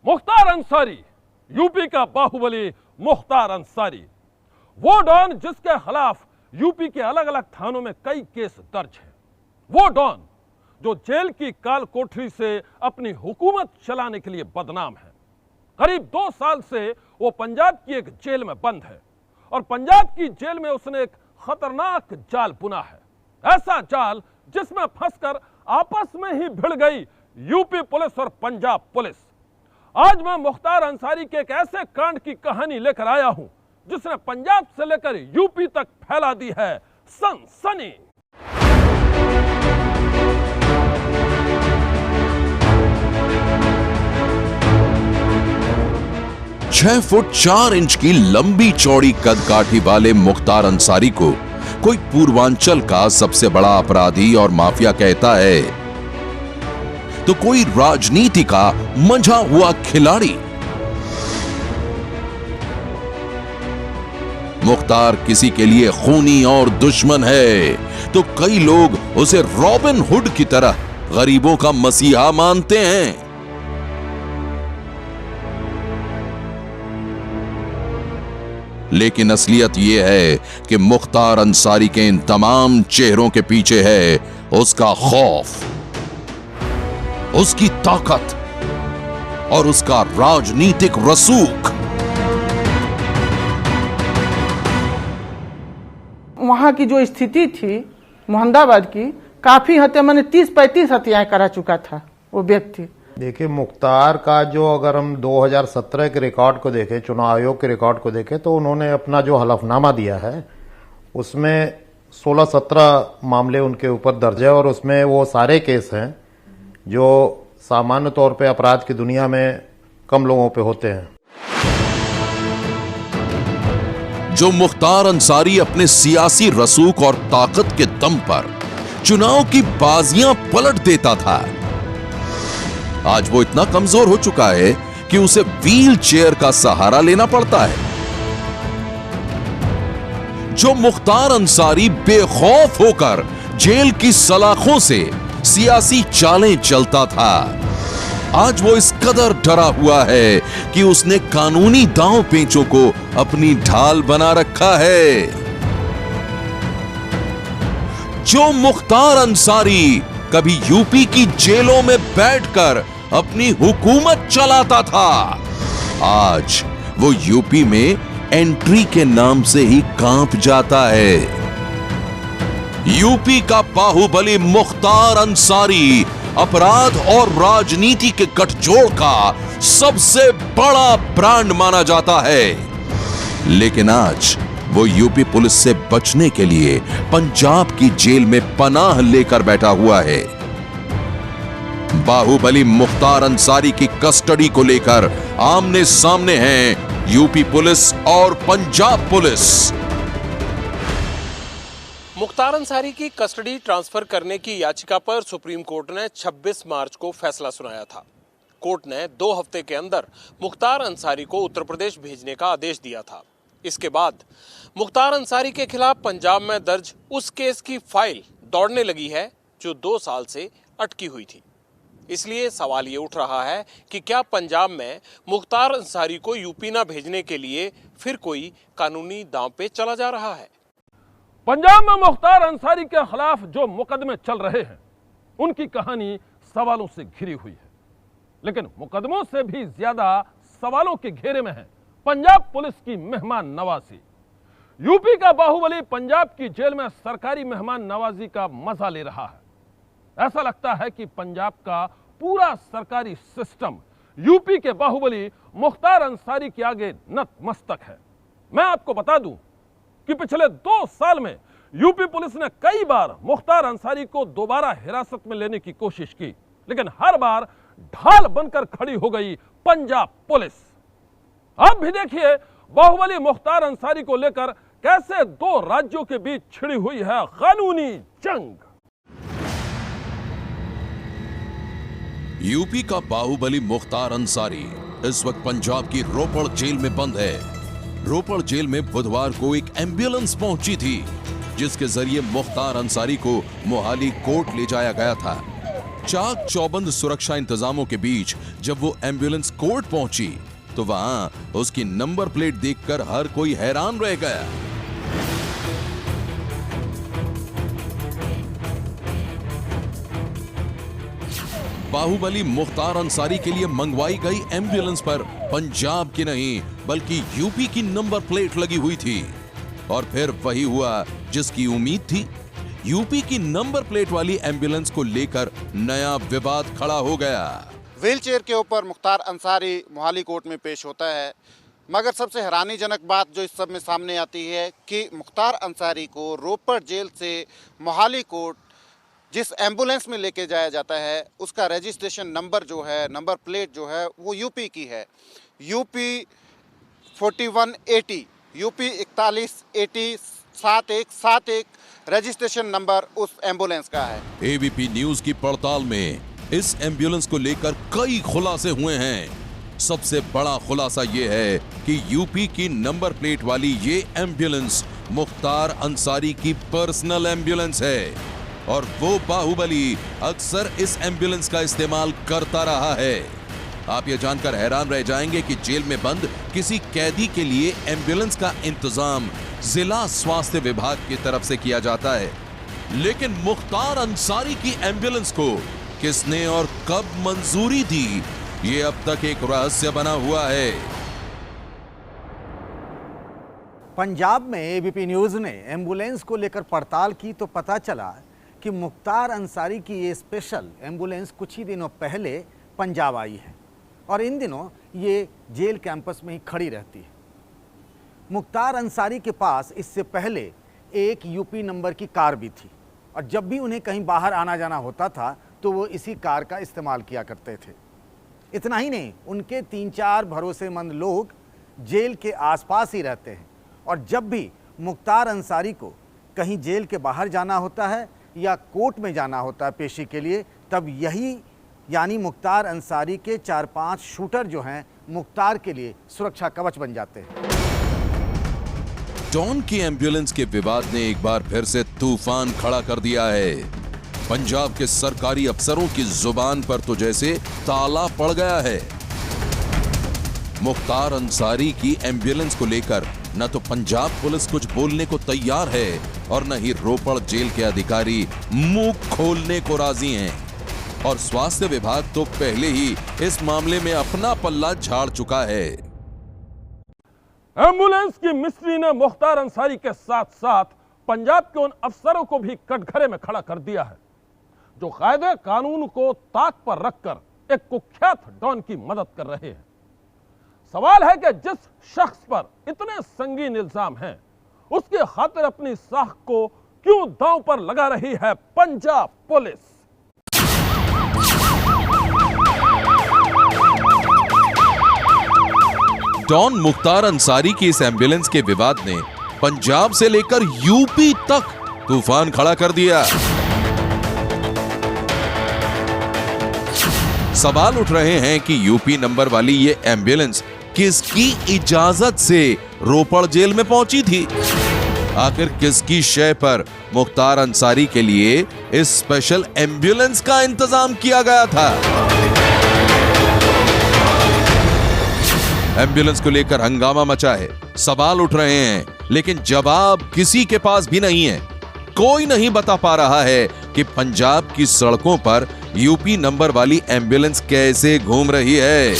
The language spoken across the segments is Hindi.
मुख्तार अंसारी, यूपी का बाहुबली मुख्तार अंसारी, वो डॉन जिसके खिलाफ यूपी के अलग अलग थानों में कई केस दर्ज हैं। वो डॉन जो जेल की काल कोठरी से अपनी हुकूमत चलाने के लिए बदनाम है। करीब 2 साल से वो पंजाब की एक जेल में बंद है और पंजाब की जेल में उसने एक खतरनाक जाल बुना है। ऐसा जाल जिसमें फंसकर आपस में ही भिड़ गई यूपी पुलिस और पंजाब पुलिस। आज मैं मुख्तार अंसारी के एक ऐसे कांड की कहानी लेकर आया हूं जिसने पंजाब से लेकर यूपी तक फैला दी है सनसनी। 6 फुट 4 इंच की लंबी चौड़ी कदकाठी वाले मुख्तार अंसारी को कोई पूर्वांचल का सबसे बड़ा अपराधी और माफिया कहता है तो कोई राजनीति का मंझा हुआ खिलाड़ी। मुख्तार किसी के लिए खूनी और दुश्मन है तो कई लोग उसे रॉबिन हुड की तरह गरीबों का मसीहा मानते हैं। लेकिन असलियत यह है कि मुख्तार अंसारी के इन तमाम चेहरों के पीछे है उसका खौफ, उसकी ताकत और उसका राजनीतिक रसूख। वहां की जो स्थिति थी मोहम्मदाबाद की, काफी हत्या, मैंने 30-35 हत्याएं करा चुका था वो व्यक्ति। देखिए, मुख्तार का जो अगर हम 2017 के रिकॉर्ड को देखें, चुनाव आयोग के रिकॉर्ड को देखें, तो उन्होंने अपना जो हलफनामा दिया है उसमें 16-17 मामले उनके ऊपर दर्ज है और उसमें वो सारे केस हैं जो सामान्य तौर पे अपराध की दुनिया में कम लोगों पे होते हैं। जो मुख्तार अंसारी अपने सियासी रसूख और ताकत के दम पर चुनाव की बाजियां पलट देता था, आज वो इतना कमजोर हो चुका है कि उसे व्हील चेयर का सहारा लेना पड़ता है। जो मुख्तार अंसारी बेखौफ होकर जेल की सलाखों से सियासी चालें चलता था, आज वो इस कदर डरा हुआ है कि उसने कानूनी दांव पेंचों को अपनी ढाल बना रखा है। जो मुख्तार अंसारी कभी यूपी की जेलों में बैठकर अपनी हुकूमत चलाता था, आज वो यूपी में एंट्री के नाम से ही कांप जाता है। यूपी का बाहुबली मुख्तार अंसारी अपराध और राजनीति के गठजोड़ का सबसे बड़ा ब्रांड माना जाता है। लेकिन आज वो यूपी पुलिस से बचने के लिए पंजाब की जेल में पनाह लेकर बैठा हुआ है। बाहुबली मुख्तार अंसारी की कस्टडी को लेकर आमने सामने हैं यूपी पुलिस और पंजाब पुलिस। मुख्तार अंसारी की कस्टडी ट्रांसफर करने की याचिका पर सुप्रीम कोर्ट ने 26 मार्च को फैसला सुनाया था। कोर्ट ने 2 हफ्ते के अंदर मुख्तार अंसारी को उत्तर प्रदेश भेजने का आदेश दिया था। इसके बाद मुख्तार अंसारी के खिलाफ पंजाब में दर्ज उस केस की फाइल दौड़ने लगी है जो 2 साल से अटकी हुई थी। इसलिए सवाल ये उठ रहा है कि क्या पंजाब में मुख्तार अंसारी को यूपी ना भेजने के लिए फिर कोई कानूनी दांव पे चला जा रहा है। पंजाब में मुख्तार अंसारी के खिलाफ जो मुकदमे चल रहे हैं उनकी कहानी सवालों से घिरी हुई है, लेकिन मुकदमों से भी ज्यादा सवालों के घेरे में है पंजाब पुलिस की मेहमान नवाजी। यूपी का बाहुबली पंजाब की जेल में सरकारी मेहमान नवाजी का मजा ले रहा है। ऐसा लगता है कि पंजाब का पूरा सरकारी सिस्टम यूपी के बाहुबली मुख्तार अंसारी के आगे नतमस्तक है। मैं आपको बता दूं कि पिछले 2 साल में यूपी पुलिस ने कई बार मुख्तार अंसारी को दोबारा हिरासत में लेने की कोशिश की, लेकिन हर बार ढाल बनकर खड़ी हो गई पंजाब पुलिस। अब भी देखिए बाहुबली मुख्तार अंसारी को लेकर कैसे 2 राज्यों के बीच छिड़ी हुई है कानूनी जंग। यूपी का बाहुबली मुख्तार अंसारी इस वक्त पंजाब की रोपड़ जेल में बंद है। रोपड़ जेल में बुधवार को एक एम्बुलेंस पहुंची थी जिसके जरिए मुख्तार अंसारी को मोहाली कोर्ट ले जाया गया था। चाक चौबंद सुरक्षा इंतजामों के बीच जब वो एम्बुलेंस कोर्ट पहुंची तो वहां उसकी नंबर प्लेट देखकर हर कोई हैरान रह गया। बाहुबली मुख्तार अंसारी के लिए मंगवाई गई एम्बुलेंस पर पंजाब की नहीं बल्कि यूपी की नंबर प्लेट लगी हुई थी। और फिर वही हुआ जिसकी उम्मीद थी। यूपी की नंबर प्लेट वाली एम्बुलेंस को लेकर नया विवाद खड़ा हो गया। व्हीलचेयर के ऊपर मुख्तार अंसारी मोहाली कोर्ट में पेश होता है, मगर सबसे हैरानीजनक बात जो इस सब में सामने आती है कि मुख्तार अंसारी को रोपड़ जेल से मोहाली कोर्ट जिस एम्बुलेंस में लेके जाया जाता है उसका रजिस्ट्रेशन नंबर जो है, नंबर प्लेट जो है वो यूपी की है। यूपी 4180, यूपी 4180 7171 रजिस्ट्रेशन नंबर उस एम्बुलेंस का है। एबीपी न्यूज की पड़ताल में इस एम्बुलेंस को लेकर कई खुलासे हुए हैं। सबसे बड़ा खुलासा यह है कि यूपी की नंबर प्लेट वाली ये एम्बुलेंस मुख्तार अंसारी की पर्सनल एम्बुलेंस है और वो बाहुबली अक्सर इस एम्बुलेंस का इस्तेमाल करता रहा है। आप ये जानकर हैरान रह जाएंगे कि जेल में बंद किसी कैदी के लिए एम्बुलेंस का इंतजाम जिला स्वास्थ्य विभाग की तरफ से किया जाता है, लेकिन मुख्तार अंसारी की एम्बुलेंस को किसने और कब मंजूरी दी, ये अब तक एक रहस्य बना हुआ है। पंजाब में एबीपी न्यूज ने एम्बुलेंस को लेकर पड़ताल की तो पता चला कि मुख्तार अंसारी की ये स्पेशल एम्बुलेंस कुछ ही दिनों पहले पंजाब आई है और इन दिनों ये जेल कैंपस में ही खड़ी रहती है। मुख्तार अंसारी के पास इससे पहले एक यूपी नंबर की कार भी थी और जब भी उन्हें कहीं बाहर आना जाना होता था तो वो इसी कार का इस्तेमाल किया करते थे। इतना ही नहीं, उनके 3-4 भरोसेमंद लोग जेल के आसपास ही रहते हैं और जब भी मुख्तार अंसारी को कहीं जेल के बाहर जाना होता है या कोर्ट में जाना होता है पेशी के लिए, तब यही यानी मुख्तार अंसारी के 4-5 शूटर जो हैं मुख्तार के लिए सुरक्षा कवच बन जाते हैं। डॉन की एम्बुलेंस के विवाद ने एक बार फिर से तूफान खड़ा कर दिया है। पंजाब के सरकारी अफसरों की जुबान पर तो जैसे ताला पड़ गया है। मुख्तार अंसारी की एम्बुलेंस को लेकर न तो पंजाब पुलिस कुछ बोलने को तैयार है और न ही रोपड़ जेल के अधिकारी मुंह खोलने को राजी हैं। और स्वास्थ्य विभाग तो पहले ही इस मामले में अपना पल्ला झाड़ चुका है। एम्बुलेंस की मिस्ट्री ने मुख्तार अंसारी के साथ साथ पंजाब के उन अफसरों को भी कटघरे में खड़ा कर दिया है जो कायदे कानून को ताक पर रखकर एक कुख्यात डॉन की मदद कर रहे हैं। सवाल है कि जिस शख्स पर इतने संगीन इल्जाम हैं, उसकी खातिर अपनी साख को क्यों दांव पर लगा रही है पंजाब पुलिस। डॉन मुख्तार अंसारी की इस एम्बुलेंस के विवाद ने पंजाब से लेकर यूपी तक तूफान खड़ा कर दिया। सवाल उठ रहे हैं कि यूपी नंबर वाली ये एम्बुलेंस किसकी इजाजत से रोपड़ जेल में पहुंची थी। आखिर किसकी शय पर मुख्तार अंसारी के लिए इस स्पेशल एम्बुलेंस का इंतजाम किया गया था। एम्बुलेंस को लेकर हंगामा मचा है, सवाल उठ रहे हैं, लेकिन जवाब किसी के पास भी नहीं है। कोई नहीं बता पा रहा है कि पंजाब की सड़कों पर यूपी नंबर वाली एम्बुलेंस कैसे घूम रही है।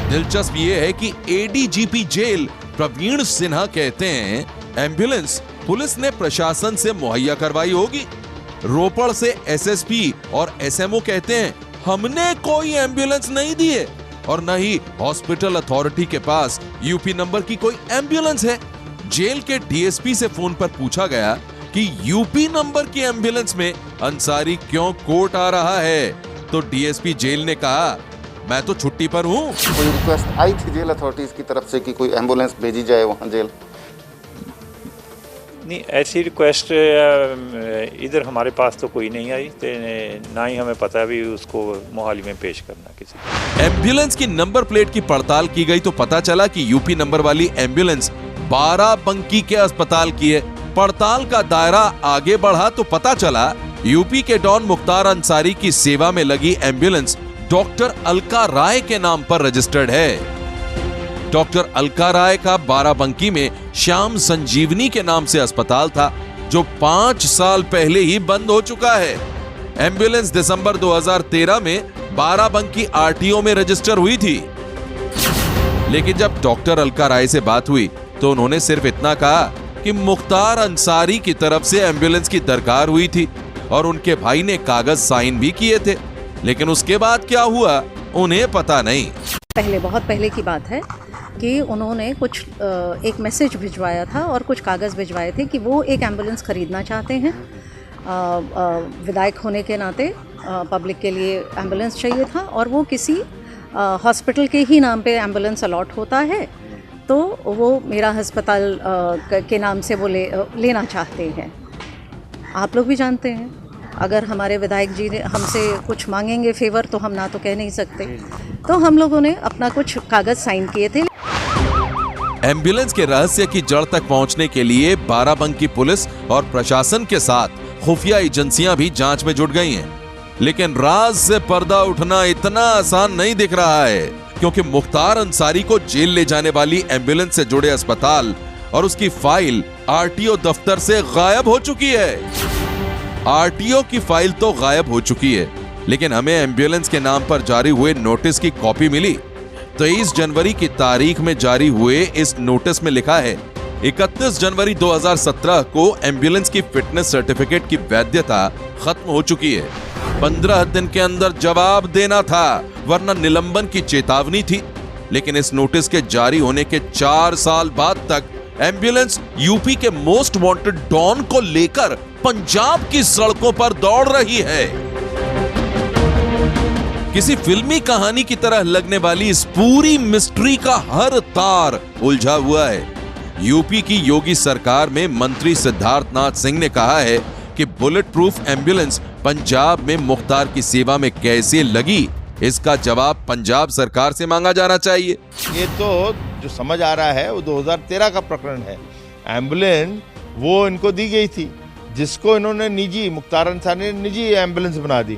दिलचस्प यह है कि एडीजीपी जेल प्रवीण सिन्हा कहते हैं एम्बुलेंस पुलिस ने प्रशासन से मुहैया करवाई होगी। रोपड़ से एसएसपी और एसएमओ कहते हैं हमने कोई एम्बुलेंस नहीं दी है और न ही हॉस्पिटल अथॉरिटी के पास यूपी नंबर की कोई एम्बुलेंस है। जेल के डीएसपी से फोन पर पूछा गया कि यूपी नंबर की एम्बुलेंस में अंसारी क्यों कोर्ट आ रहा है, तो डीएसपी जेल ने कहा मैं तो छुट्टी पर हूं। कोई रिक्वेस्ट आई थी जेल अथॉरिटीज की तरफ से कि कोई एम्बुलेंस भेजी जाए वहां जेल? नहीं, ऐसी रिक्वेस्ट इधर हमारे पास तो कोई नहीं आई, ना ही हमें पता भी उसको मोहाली में पेश करना किसी। एम्बुलेंस की नंबर प्लेट की पड़ताल की गई तो पता चला कि यूपी नंबर वाली एम्बुलेंस बाराबंकी के अस्पताल की है। पड़ताल का दायरा आगे बढ़ा तो पता चला यूपी के डॉन मुख्तार अंसारी की सेवा में लगी एम्बुलेंस डॉक्टर अलका राय के नाम पर रजिस्टर्ड है। डॉक्टर अलका राय का बाराबंकी में श्याम संजीवनी के नाम से अस्पताल था, जो 5 साल पहले ही बंद हो चुका है। एम्बुलेंस दिसंबर 2013 में बाराबंकी आरटीओ में रजिस्टर हुई थी। लेकिन जब डॉक्टर अलका राय से बात हुई तो उन्होंने सिर्फ इतना कहा कि मुख्तार अंसारी की तरफ से एम्बुलेंस की दरकार हुई थी और उनके भाई ने कागज साइन भी किए थे। लेकिन उसके बाद क्या हुआ उन्हें पता नहीं। बहुत पहले की बात है कि उन्होंने कुछ एक मैसेज भिजवाया था और कुछ कागज़ भिजवाए थे कि वो एक एम्बुलेंस ख़रीदना चाहते हैं। विधायक होने के नाते पब्लिक के लिए एम्बुलेंस चाहिए था और वो किसी हॉस्पिटल के ही नाम पे एम्बुलेंस अलॉट होता है, तो वो मेरा अस्पताल के नाम से वो लेना चाहते हैं। आप लोग भी जानते हैं, अगर हमारे विधायक जी ने हमसे कुछ मांगेंगे फेवर तो हम ना तो कह नहीं सकते, तो हम लोगों ने अपना कुछ कागज साइन किए थे। एम्बुलेंस के रहस्य की जड़ तक पहुंचने के लिए बाराबंकी पुलिस और प्रशासन के साथ खुफिया एजेंसियां भी जांच में जुट गई हैं। लेकिन राज से पर्दा उठना इतना आसान नहीं दिख रहा है, क्योंकि मुख्तार अंसारी को जेल ले जाने वाली एम्बुलेंस से जुड़े अस्पताल और उसकी फाइल आरटीओ दफ्तर से गायब हो चुकी है। आरटीओ की फाइल तो गायब हो चुकी है, लेकिन हमें एम्बुलेंस के नाम पर जारी हुए नोटिस की कॉपी मिली। 23 जनवरी की तारीख में जारी हुए इस नोटिस में लिखा है 31 जनवरी 2017 को एम्बुलेंस की फिटनेस सर्टिफिकेट की वैधता खत्म हो चुकी है। 15 दिन के अंदर जवाब देना था, वरना निलंबन की चेतावनी थी। लेकिन इस नोटिस के जारी होने के 4 साल बाद तक एम्बुलेंस यूपी के मोस्ट वांटेड डॉन को लेकर पंजाब की सड़कों पर दौड़ रही है। किसी फिल्मी कहानी की तरह लगने वाली इस पूरी मिस्ट्री का हर तार उलझा हुआ है। यूपी की योगी सरकार में मंत्री सिद्धार्थनाथ सिंह ने कहा है कि बुलेट प्रूफ एम्बुलेंस पंजाब में मुख्तार की सेवा में कैसे लगी, इसका जवाब पंजाब सरकार से मांगा जाना चाहिए। ये तो जो समझ आ रहा है वो 2013 का प्रकरण है। एम्बुलेंस वो इनको दी गई थी, जिसको इन्होंने निजी, मुख्तार अंसारी ने निजी एम्बुलेंस बना दी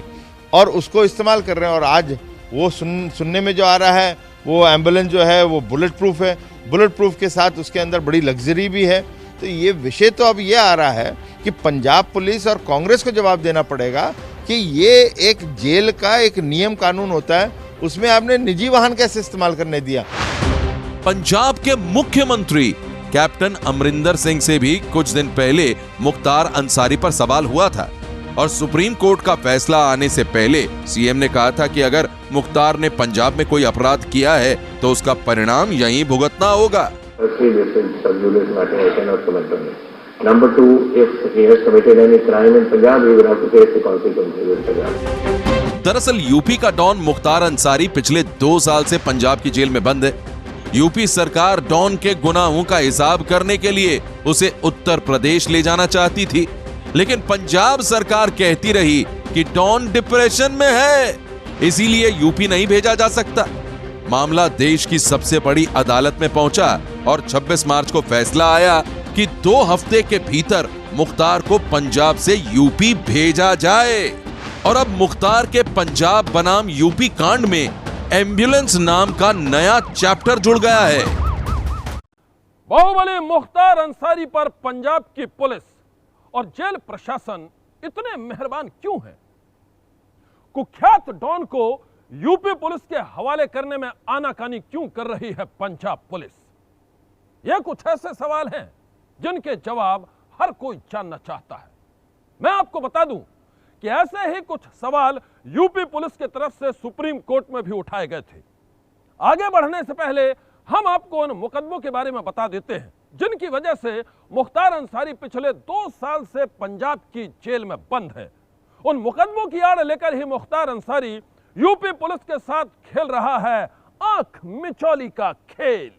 और उसको इस्तेमाल कर रहे हैं। और आज वो सुनने में जो आ रहा है वो एम्बुलेंस जो है वो बुलेट प्रूफ है। बुलेट प्रूफ के साथ उसके अंदर बड़ी लग्जरी भी है। तो ये विषय तो अब ये आ रहा है कि पंजाब पुलिस और कांग्रेस को जवाब देना पड़ेगा कि ये एक जेल का एक नियम कानून होता है, उसमें आपने निजी वाहन कैसे इस्तेमाल करने दिया। पंजाब के मुख्यमंत्री कैप्टन अमरिंदर सिंह से भी कुछ दिन पहले मुख्तार अंसारी पर सवाल हुआ था और सुप्रीम कोर्ट का फैसला आने से पहले सीएम ने कहा था कि अगर मुख्तार ने पंजाब में कोई अपराध किया है तो उसका परिणाम यहीं भुगतना होगा। Number 2, if he has committed any crime in Punjab, he will have to face the consequences in Punjab. दरअसल यूपी का डॉन मुख्तार अंसारी पिछले 2 साल से पंजाब की जेल में बंद है। यूपी सरकार डॉन के गुनाहों का हिसाब करने के लिए उसे उत्तर प्रदेश ले जाना चाहती थी, लेकिन पंजाब सरकार कहती रही कि डॉन डिप्रेशन में है, इसीलिए यूपी नहीं भेजा जा सकता। मामला देश की सबसे बड़ी अदालत में पहुंचा और 26 मार्च को फैसला आया कि 2 हफ्ते के भीतर मुख्तार को पंजाब से यूपी भेजा जाए। और अब मुख्तार के पंजाब बनाम यूपी कांड में एम्बुलेंस नाम का नया चैप्टर जुड़ गया है। बाहुबली मुख्तार अंसारी पर पंजाब की पुलिस और जेल प्रशासन इतने मेहरबान क्यों हैं? कुख्यात डॉन को यूपी पुलिस के हवाले करने में आनाकानी क्यों कर रही है पंजाब पुलिस? ये कुछ ऐसे सवाल हैं जिनके जवाब हर कोई जानना चाहता है। मैं आपको बता दूं कि ऐसे ही कुछ सवाल यूपी पुलिस की तरफ से सुप्रीम कोर्ट में भी उठाए गए थे। आगे बढ़ने से पहले हम आपको उन मुकदमों के बारे में बता देते हैं जिनकी वजह से मुख्तार अंसारी पिछले 2 साल से पंजाब की जेल में बंद है। उन मुकदमों की आड़ लेकर ही मुख्तार अंसारी यूपी पुलिस के साथ खेल रहा है आंख मिचौली का खेल।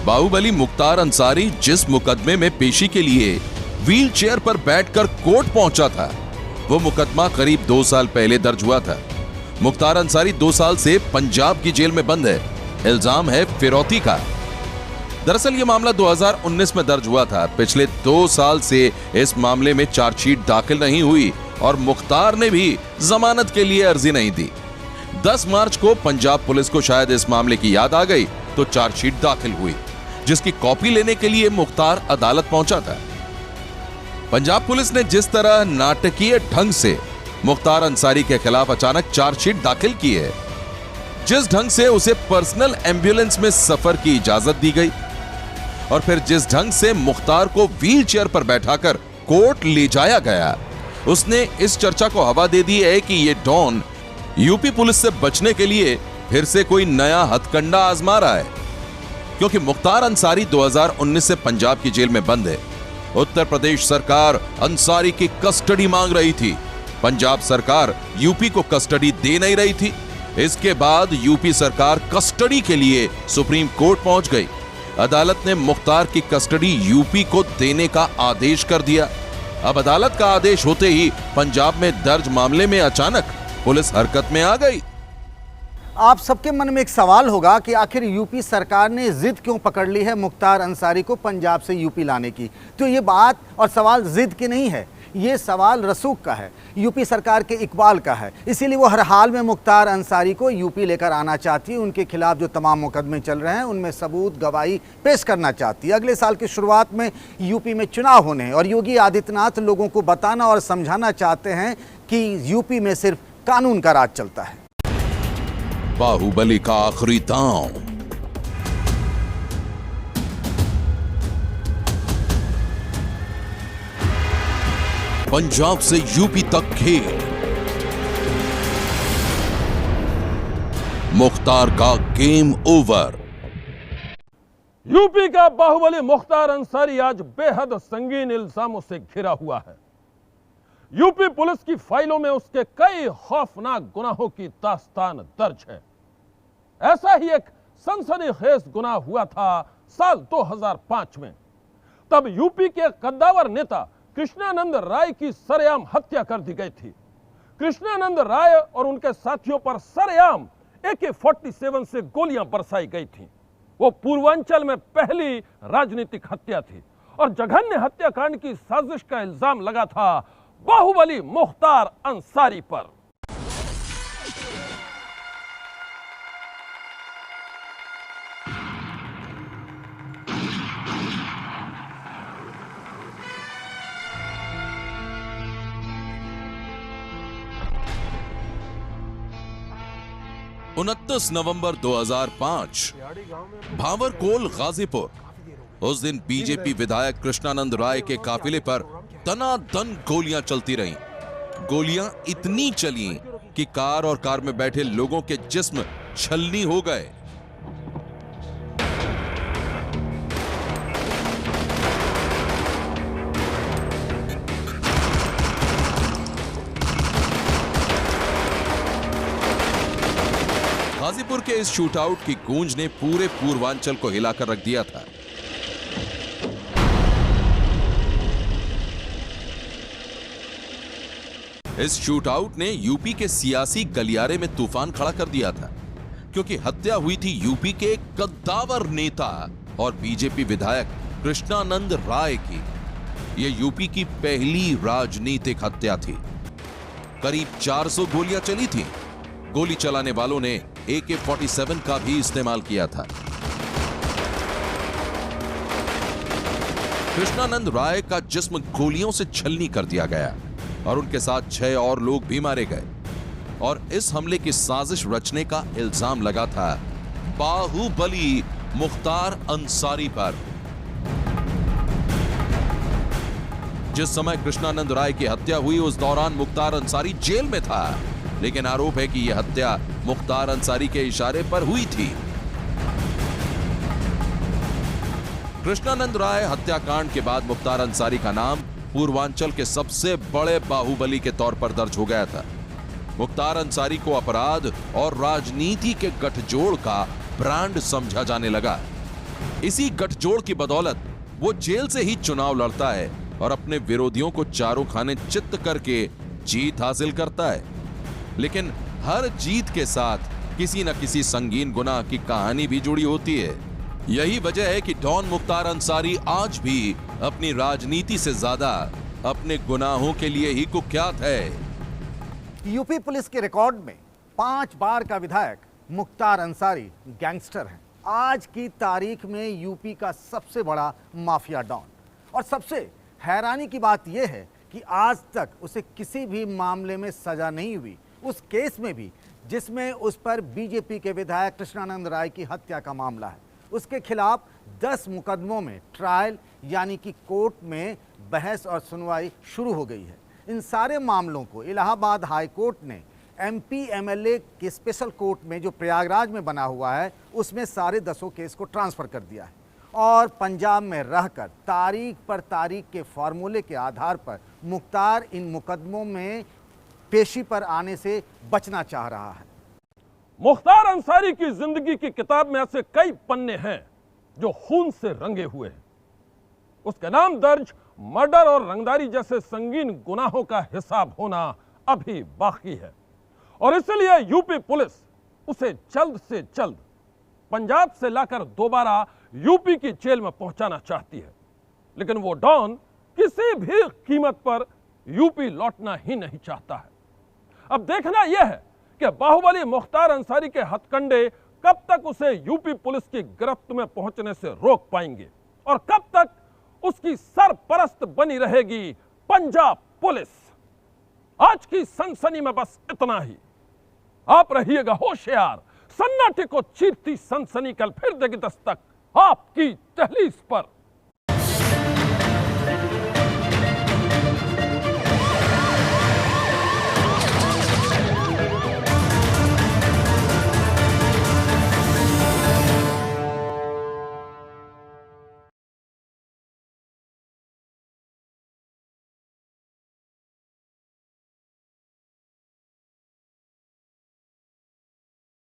बाहुबली मुख्तार अंसारी जिस मुकदमे में पेशी के लिए व्हील चेयर पर बैठकर कोर्ट पहुंचा था, वो मुकदमा करीब 2 साल पहले दर्ज हुआ था। मुख्तार अंसारी 2 साल से पंजाब की जेल में बंद है। इल्जाम है फिरौती का। दरअसल यह मामला 2019 में दर्ज हुआ था। पिछले 2 साल से इस मामले में चार्जशीट दाखिल नहीं हुई और मुख्तार ने भी जमानत के लिए अर्जी नहीं दी। 10 मार्च को पंजाब पुलिस को शायद इस मामले की याद आ गई तो चार्जशीट दाखिल हुई, जिसकी कॉपी लेने के लिए मुख्तार अदालत पहुंचा था। पंजाब पुलिस ने जिस तरह नाटकीय ढंग से मुख्तार अंसारी के खिलाफ अचानक चार्जशीट दाखिल की है, जिस ढंग से उसे पर्सनल एम्बुलेंस में सफर की इजाजत दी गई और फिर जिस ढंग से मुख्तार को व्हील चेयर पर बैठाकर कोर्ट ले जाया गया, उसने इस चर्चा को हवा दे दी है कि यह डॉन यूपी पुलिस से बचने के लिए फिर से कोई नया हथकंडा आजमा रहा है। क्योंकि मुख्तार अंसारी 2019 से पंजाब की जेल में बंद है। उत्तर प्रदेश सरकार अंसारी की कस्टडी मांग रही थी, पंजाब सरकार यूपी को कस्टडी दे नहीं रही थी। इसके बाद यूपी सरकार कस्टडी के लिए सुप्रीम कोर्ट पहुंच गई। अदालत ने मुख्तार की कस्टडी यूपी को देने का आदेश कर दिया। अब अदालत का आदेश होते ही पंजाब में दर्ज मामले में अचानक पुलिस हरकत में आ गई। आप सबके मन में एक सवाल होगा कि आखिर यूपी सरकार ने जिद क्यों पकड़ ली है मुख्तार अंसारी को पंजाब से यूपी लाने की। तो ये बात और सवाल जिद की नहीं है, ये सवाल रसूख का है, यूपी सरकार के इकबाल का है। इसीलिए वो हर हाल में मुख्तार अंसारी को यूपी लेकर आना चाहती है। उनके खिलाफ जो तमाम मुकदमे चल रहे हैं उनमें सबूत गवाही पेश करना चाहती है। अगले साल की शुरुआत में यूपी में चुनाव होने हैं और योगी आदित्यनाथ लोगों को बताना और समझाना चाहते हैं कि यूपी में सिर्फ कानून का राज चलता है। बाहुबली का आखिरी दांव। पंजाब से यूपी तक खेल, मुख्तार का गेम ओवर। यूपी का बाहुबली मुख्तार अंसारी आज बेहद संगीन इल्जामों से घिरा हुआ है। यूपी पुलिस की फाइलों में उसके कई खौफनाक गुनाहों की दास्तान दर्ज है। ऐसा ही एक सनसनीखेज गुनाह हुआ था साल 2005 में। तब यूपी के कद्दावर नेता कृष्णानंद राय की सरेआम हत्या कर दी गई थी। कृष्णानंद राय और उनके साथियों पर सरेआम AK-47 से गोलियां बरसाई गई थीं। वो पूर्वांचल में पहली राजनीतिक हत्या थी और जघन्य हत्याकांड की साजिश का इल्जाम लगा था बाहुबली मुख्तार अंसारी पर। उनतीस नवंबर 2005, भावरकोल गाजीपुर। उस दिन बीजेपी विधायक कृष्णानंद राय के काफिले पर दनादन गोलियां चलती रहीं। गोलियां इतनी चली कि कार और कार में बैठे लोगों के जिस्म छलनी हो गए। गाजीपुर के इस शूटआउट की गूंज ने पूरे पूर्वांचल को हिलाकर रख दिया था। इस शूटआउट ने यूपी के सियासी गलियारे में तूफान खड़ा कर दिया था, क्योंकि हत्या हुई थी यूपी के कद्दावर नेता और बीजेपी विधायक कृष्णानंद राय की। यह यूपी की पहली राजनीतिक हत्या थी। करीब 400 गोलियां चली थी। गोली चलाने वालों ने AK-47 का भी इस्तेमाल किया था। कृष्णानंद राय का जिस्म गोलियों से छलनी कर दिया गया और उनके साथ 6 और लोग भी मारे गए। और इस हमले की साजिश रचने का इल्जाम लगा था बाहुबली मुख्तार अंसारी पर। जिस समय कृष्णानंद राय की हत्या हुई उस दौरान मुख्तार अंसारी जेल में था, लेकिन आरोप है कि यह हत्या मुख्तार अंसारी के इशारे पर हुई थी। कृष्णानंद राय हत्याकांड के बाद मुख्तार अंसारी का नाम पूर्वांचल के सबसे बड़े बाहुबली के तौर पर दर्ज हो गया था। मुख्तार अंसारी को अपराध और राजनीति के गठजोड़ का ब्रांड समझा जाने लगा। इसी गठजोड़ की बदौलत वो जेल से ही चुनाव लड़ता है और अपने विरोधियों को चारों खाने चित्त करके जीत हासिल करता है। लेकिन हर जीत के साथ किसी न किसी संगीन गुनाह की कहानी भी जुड़ी होती है। यही वजह है कि डॉन मुख्तार अंसारी आज भी अपनी राजनीति से ज्यादा अपने गुनाहों के लिए ही कुख्यात है। यूपी पुलिस के रिकॉर्ड में 5 बार का विधायक मुख्तार अंसारी गैंगस्टर है। आज की तारीख में यूपी का सबसे बड़ा माफिया डॉन। और सबसे हैरानी की बात यह है कि आज तक उसे किसी भी मामले में सजा नहीं हुई, उस केस में भी जिसमें उस पर बीजेपी के विधायक कृष्णानंद राय की हत्या का मामला है। उसके खिलाफ 10 मुकदमों में ट्रायल यानी कि कोर्ट में बहस और सुनवाई शुरू हो गई है। इन सारे मामलों को इलाहाबाद हाई कोर्ट ने एमपी एमएलए के स्पेशल कोर्ट में जो प्रयागराज में बना हुआ है उसमें सारे 10 केस को ट्रांसफर कर दिया है और पंजाब में रहकर तारीख पर तारीख के फॉर्मूले के आधार पर मुख्तार इन मुकदमों में पेशी पर आने से बचना चाह रहा है। मुख्तार अंसारी की जिंदगी की किताब में ऐसे कई पन्ने हैं जो खून से रंगे हुए हैं। उसके नाम दर्ज मर्डर और रंगदारी जैसे संगीन गुनाहों का हिसाब होना अभी बाकी है और इसलिए यूपी पुलिस उसे जल्द से जल्द पंजाब से लाकर दोबारा यूपी की जेल में पहुंचाना चाहती है। लेकिन वो डॉन किसी भी कीमत पर यूपी लौटना ही नहीं चाहता है। अब देखना यह है कि बाहुबली मुख्तार अंसारी के हथकंडे कब तक उसे यूपी पुलिस की गिरफ्त में पहुंचने से रोक पाएंगे और कब तक उसकी सरपरस्त बनी रहेगी पंजाब पुलिस। आज की सनसनी में बस इतना ही। आप रहिएगा होशियार। सन्नाटे को चीरती सनसनी कल फिर देगी दस्तक आपकी दहलीज पर।